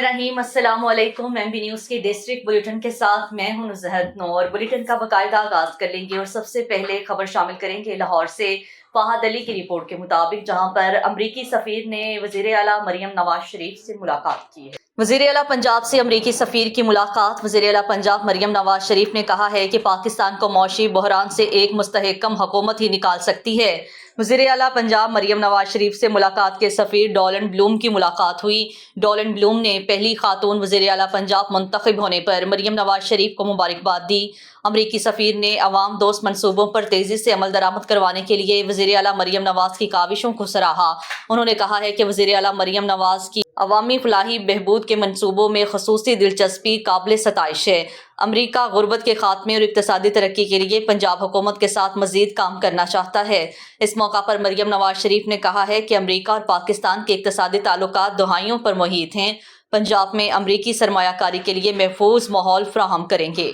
बिस्मिल्लाहिर्रहमानिर्रहीम। अस्सलाम वालेकुम। एमबी न्यूज़ के डिस्ट्रिक्ट बुलेटिन के साथ मैं हूं नुज़हत नूर। बुलेटिन का बाकायदा आगाज कर लेंगे और सबसे पहले खबर शामिल करेंगे लाहौर से फहद अली की रिपोर्ट के मुताबिक, जहां पर अमरीकी सफ़ीर ने वज़ीर आला मरियम नवाज शरीफ से मुलाकात की है। वज़ीर आला पंजाब से अमरीकी सफ़ीर की मुलाकात। वज़ीर आला पंजाब मरियम नवाज शरीफ ने कहा है कि पाकिस्तान को मौशी बहरान से एक मुस्तहकम हुकूमत ही निकाल सकती है। वज़ीर आला पंजाब मरियम नवाज शरीफ से मुलाकात के सफ़ीर डॉलन ब्लूम की मुलाकात हुई। डॉलन ब्लूम ने पहली खातून वज़ीर आला पंजाब मुंतखब होने पर मरियम नवाज शरीफ को मुबारकबाद दी। अमरीकी सफ़ीर ने अवाम दोस्त मनसूबों पर तेज़ी से अमल दरामद करवाने के लिए वज़ीर आला मरियम नवाज की काविशों को सराहा। उन्होंने कहा है कि वज़ीर आला मरियम नवाज की अवामी फलाही बहबूद के मनसूबों में खसूसी दिलचस्पी काबिल सताइश है। अमरीका गुर्बत के खात्मे और इक़्तिसादी तरक्की के लिए पंजाब हुकूमत के साथ मज़ीद काम करना चाहता है। इस मौका पर मरियम नवाज शरीफ ने कहा है कि अमरीका और पाकिस्तान के इक़्तिसादी ताल्लुकात दहाइयों पर मुहित हैं। पंजाब में अमरीकी सरमायाकारी के लिए महफूज माहौल फराहम करेंगे।